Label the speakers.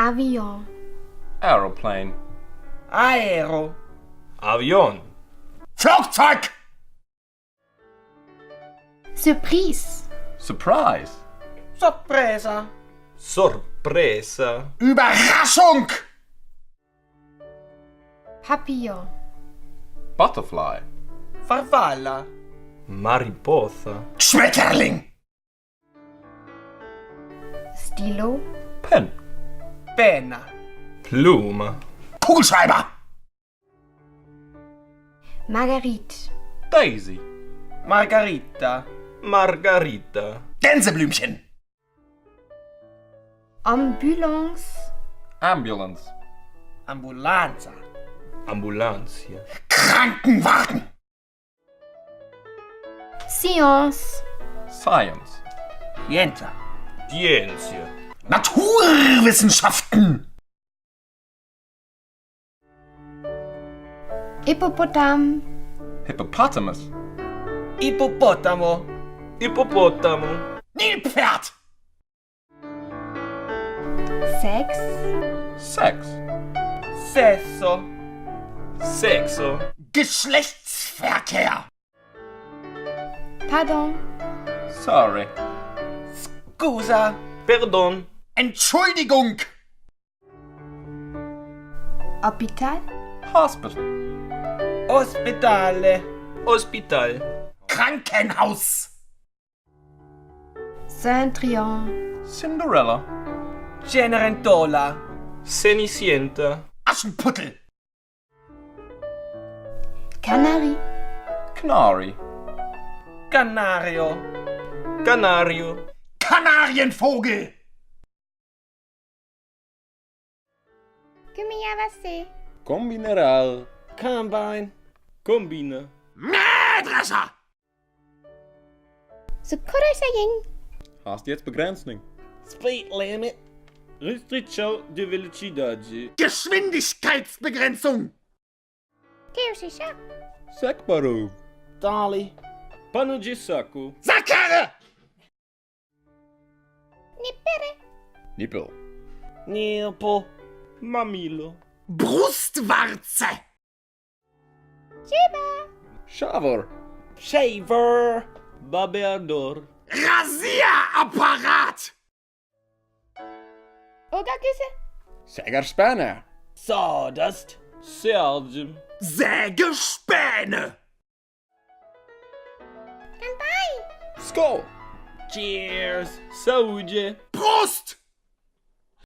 Speaker 1: Avion.
Speaker 2: Aeroplane.
Speaker 3: Aero.
Speaker 4: Avion.
Speaker 5: Flugzeug.
Speaker 1: Surprise.
Speaker 2: Surprise.
Speaker 3: Sorpresa.
Speaker 4: Sorpresa.
Speaker 5: Überraschung.
Speaker 1: Papillon.
Speaker 2: Butterfly.
Speaker 3: Farfalla.
Speaker 4: Mariposa.
Speaker 5: Schmetterling.
Speaker 1: Stilo.
Speaker 2: Pen.
Speaker 3: Penna.
Speaker 4: Pluma.
Speaker 5: Kugelschreiber.
Speaker 1: Marguerite.
Speaker 2: Daisy.
Speaker 3: Margarita.
Speaker 4: Margarita.
Speaker 5: Gänseblümchen.
Speaker 1: Ambulance.
Speaker 2: Ambulance.
Speaker 3: Ambulanza.
Speaker 4: Ambulancia.
Speaker 5: Krankenwagen.
Speaker 1: Science.
Speaker 2: Science.
Speaker 3: Scienza.
Speaker 4: Ciencia.
Speaker 5: Naturwissenschaften.
Speaker 1: Hippopotame.
Speaker 2: Hippopotamus.
Speaker 3: Ippopotamo.
Speaker 4: Ippopotamo.
Speaker 5: Nilpferd.
Speaker 1: Sex.
Speaker 2: Sex.
Speaker 3: Sesso.
Speaker 4: Sexo.
Speaker 5: Geschlechtsverkehr.
Speaker 1: Pardon.
Speaker 2: Sorry.
Speaker 3: Scusa.
Speaker 4: Perdon.
Speaker 5: Entschuldigung.
Speaker 1: Hôpital.
Speaker 2: Hospital.
Speaker 3: Ospitale.
Speaker 4: Hospital.
Speaker 5: Krankenhaus.
Speaker 1: Cendrillon.
Speaker 2: Cinderella.
Speaker 3: Cenerentola.
Speaker 4: Cenicienta.
Speaker 5: Aschenputtel.
Speaker 1: Canary.
Speaker 2: Canary.
Speaker 3: Canario.
Speaker 4: Canario.
Speaker 5: Kanarienvogel.
Speaker 1: Gummijavasse.
Speaker 2: Combineral.
Speaker 3: Combine.
Speaker 4: Combina.
Speaker 5: Mähdrescher.
Speaker 1: Sukurasaying.
Speaker 2: Hast jetzt Begrenzung.
Speaker 3: Speed limit.
Speaker 4: Restrição de velocidade.
Speaker 5: Geschwindigkeitsbegrenzung.
Speaker 1: Keusisha.
Speaker 2: Sekbarov.
Speaker 3: Dolly.
Speaker 4: Pano de saco.
Speaker 5: Sackkarre.
Speaker 1: Nippere.
Speaker 2: Nippel.
Speaker 3: Nilpo.
Speaker 4: Mamilo.
Speaker 5: Brustwarze.
Speaker 1: Shiba.
Speaker 2: Shower.
Speaker 3: Shaver.
Speaker 4: Babeador.
Speaker 5: Rasierapparat.
Speaker 1: Ogagüsse.
Speaker 2: Sägerspanner.
Speaker 3: Sawdust.
Speaker 4: Sérgio.
Speaker 5: Sägespäne.
Speaker 1: Kanpai.
Speaker 2: Skull.
Speaker 3: Cheers.
Speaker 4: Saúde.
Speaker 5: Prost.